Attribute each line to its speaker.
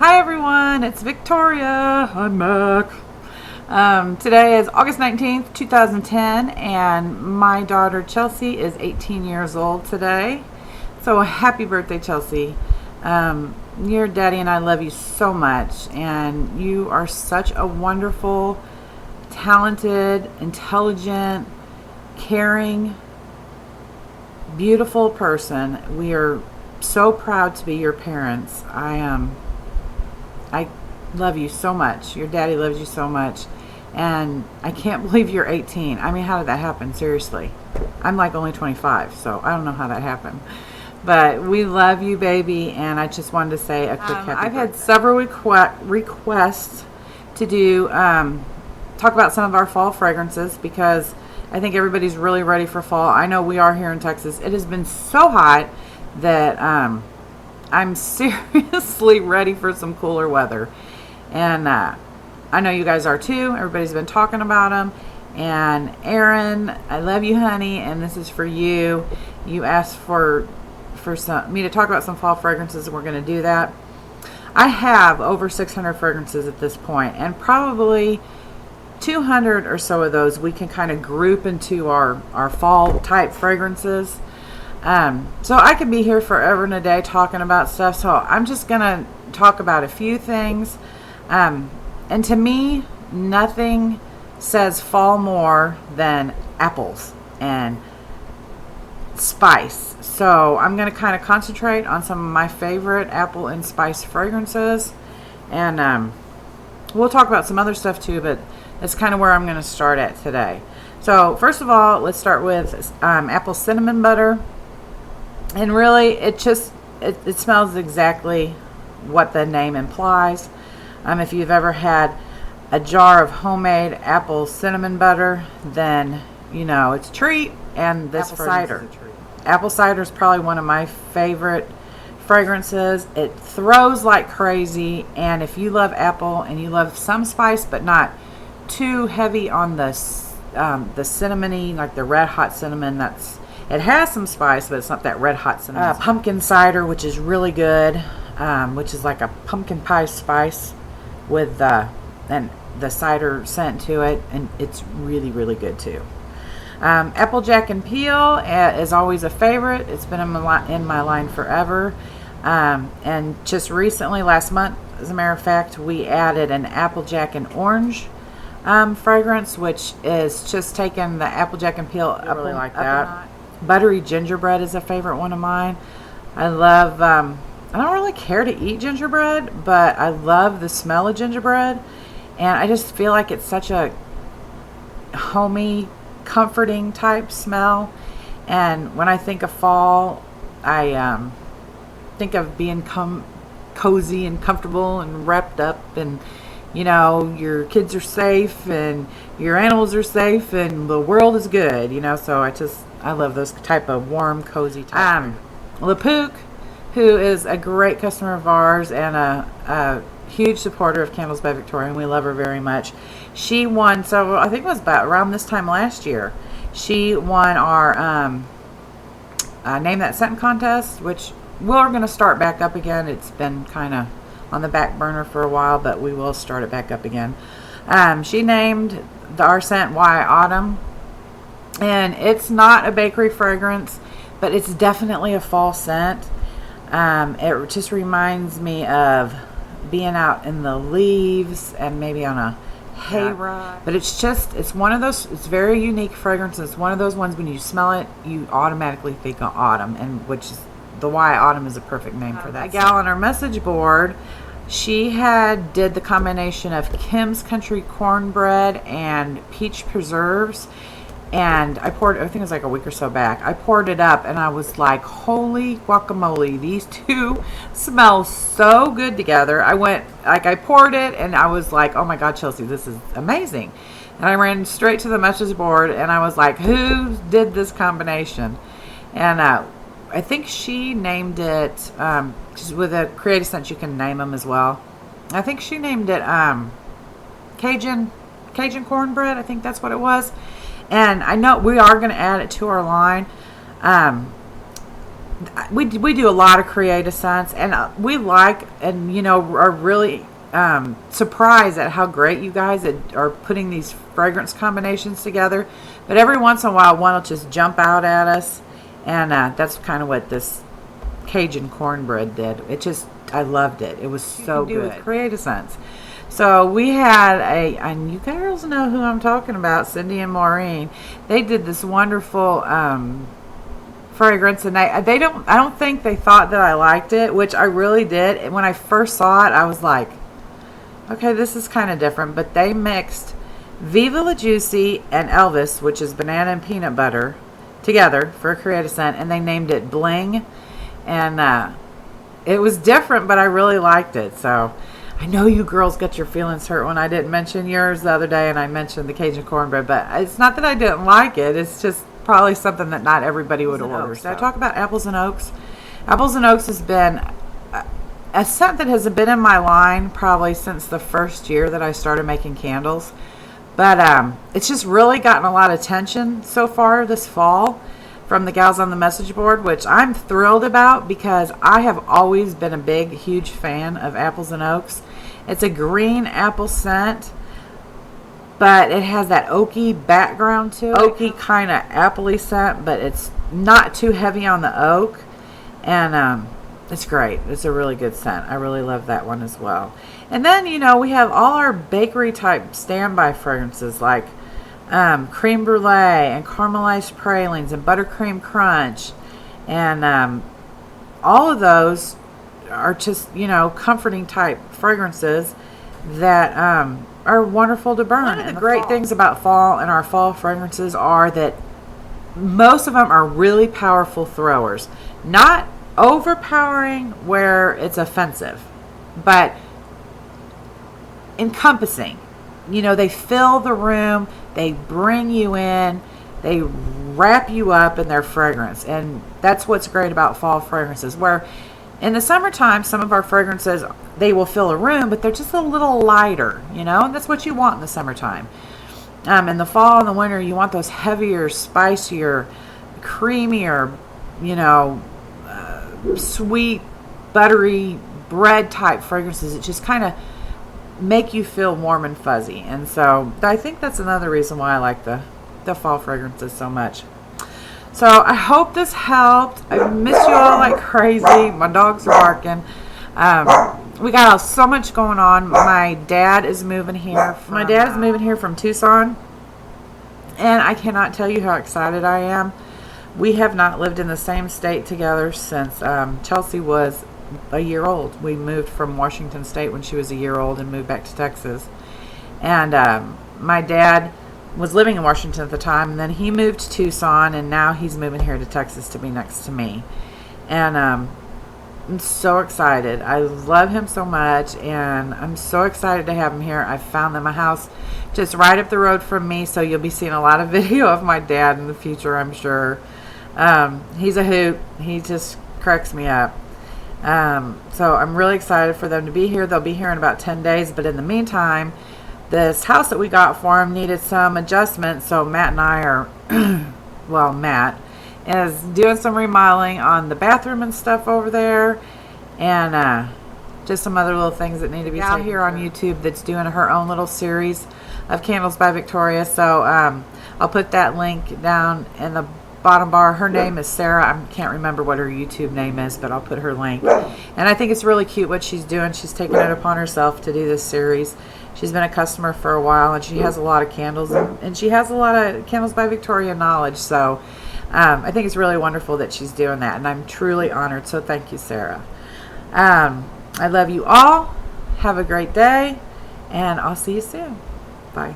Speaker 1: Hi everyone, it's Victoria. I'm back. Today is August 19th, 2010, and my daughter Chelsea is 18 years old today. So happy birthday, Chelsea. Your daddy and I love you so much, and you are such a wonderful, talented, intelligent, caring, beautiful person. We are so proud to be your parents. I love you so much. Your daddy loves you so much. And I can't believe you're 18. I mean, how did that happen? Seriously. I'm like only 25, so I don't know how that happened. But we love you, baby, and I just wanted to say a quick happy birthday. I've had several requests to do, talk about some of our fall fragrances because I think everybody's really ready for fall. I know we are here in Texas. It has been so hot that I'm seriously ready for some cooler weather. And I know you guys are too. Everybody's been talking about them. And Erin, I love you, honey, and this is for you. You asked for me to talk about some fall fragrances, and we're going to do that. I have over 600 fragrances at this point, and probably 200 or so of those we can kind of group into our fall type fragrances. So I could be here forever and a day talking about stuff. So I'm just going to talk about a few things. And to me, nothing says fall more than apples and spice. So I'm going to kind of concentrate on some of my favorite apple and spice fragrances. And we'll talk about some other stuff too, but that's kind of where I'm going to start at today. So first of all, let's start with apple cinnamon butter. And really, it smells exactly what the name implies. If you've ever had a jar of homemade apple cinnamon butter, then you know it's a treat. And this apple cider. Apple cider is probably one of my favorite fragrances. It throws like crazy. And if you love apple and you love some spice, but not too heavy on the cinnamony, like the red hot cinnamon, it has some spice, but it's not that red hot cinnamon. Pumpkin cider, which is really good, which is like a pumpkin pie spice with and the cider scent to it, and it's really, really good too. Applejack and peel is always a favorite. It's been in my line forever. And just recently, last month, as a matter of fact, we added an Applejack and orange fragrance, which is just taking the Applejack and peel up. Really like that. Buttery gingerbread is a favorite one of mine. I love, I don't really care to eat gingerbread, but I love the smell of gingerbread. And I just feel like it's such a homey, comforting type smell. And when I think of fall, I think of being cozy and comfortable and wrapped up, and you know, your kids are safe and your animals are safe and the world is good, you know. So I love those type of warm, cozy type. LePooke, who is a great customer of ours and a huge supporter of Candles by Victoria, and we love her very much. She won, so I think it was about around this time last year, she won our Name That Scent contest, which we're going to start back up again. It's been kind of on the back burner for a while, but we will start it back up again. She named our scent Why Autumn, and it's not a bakery fragrance, but it's definitely a fall scent. It just reminds me of being out in the leaves and maybe on a hayride. But it's one of those, it's very unique fragrance. It's one of those ones when you smell it, you automatically think of autumn, and which is the Why Autumn is a perfect name for that. A gal on our message board, she did the combination of Kim's Country Cornbread and peach preserves, and I think it was like a week or so back. I poured it up and I was like, holy guacamole, these two smell so good together. I poured it and I was like, oh my God, Chelsea, this is amazing. And I ran straight to the message board and I was like, who did this combination? And I think she named it, with a creative sense you can name them as well. I think she named it Cajun cornbread. I think that's what it was. And I know we are going to add it to our line. we do a lot of creative scents, and we like, and are really surprised at how great you guys are putting these fragrance combinations together. But every once in a while, one will just jump out at us, and that's kind of what this Cajun cornbread did. I loved it. It was so good. With creative scents. So we had and you girls know who I'm talking about, Cindy and Maureen. They did this wonderful fragrance, and I don't think they thought that I liked it, which I really did. And when I first saw it, I was like, okay, this is kind of different. But they mixed Viva La Juicy and Elvis, which is banana and peanut butter, together for a creative scent, and they named it Bling. And it was different, but I really liked it. So I know you girls got your feelings hurt when I didn't mention yours the other day, and I mentioned the Cajun cornbread, but it's not that I didn't like it. It's just probably something that not everybody would order. So I talk about Apples and Oaks. Apples and Oaks has been a scent that has been in my line probably since the first year that I started making candles. But it's just really gotten a lot of attention so far this fall from the gals on the message board, which I'm thrilled about because I have always been a big, huge fan of Apples and Oaks. It's a green apple scent, but it has that oaky background to it. Oaky kind of appley scent, but it's not too heavy on the oak. And it's great. It's a really good scent. I really love that one as well. And then, we have all our bakery type standby fragrances like creme brulee and caramelized pralines and buttercream crunch. And all of those are just, comforting type fragrances that are wonderful to burn. One of the great things about fall and our fall fragrances are that most of them are really powerful throwers. Not overpowering where it's offensive, but encompassing. They fill the room, they bring you in, they wrap you up in their fragrance. And that's what's great about fall fragrances, where in the summertime, some of our fragrances, they will fill a room, but they're just a little lighter, and that's what you want in the summertime. In the fall and the winter, you want those heavier, spicier, creamier, sweet, buttery, bread type fragrances that just kind of make you feel warm and fuzzy. And so I think that's another reason why I like the fall fragrances so much. So I hope this helped. I miss you all like crazy. My dogs are barking. We got so much going on. My dad is moving here. From Tucson, and I cannot tell you how excited I am. We have not lived in the same state together since Chelsea was a year old. We moved from Washington State when she was a year old and moved back to Texas. And my dad was living in Washington at the time, and then he moved to Tucson, and now he's moving here to Texas to be next to me. And I'm so excited. I love him so much, and I'm so excited to have him here. I found them a house just right up the road from me, so you'll be seeing a lot of video of my dad in the future, I'm sure. He's a hoot. He just cracks me up. So I'm really excited for them to be here. They'll be here in about 10 days, but in the meantime, this house that we got for him needed some adjustments, so Matt and I are, Matt is doing some remodeling on the bathroom and stuff over there, and just some other little things that need to be out here on YouTube that's doing her own little series of Candles by Victoria. So I'll put that link down in the bottom bar. Her name is Sarah. I can't remember what her YouTube name is, but I'll put her link. And I think it's really cute what she's doing. She's taken it upon herself to do this series. She's been a customer for a while, and she has a lot of candles, and she has a lot of Candles by Victoria knowledge. So I think it's really wonderful that she's doing that, and I'm truly honored. So thank you, Sarah. I love you all. Have a great day, and I'll see you soon. Bye.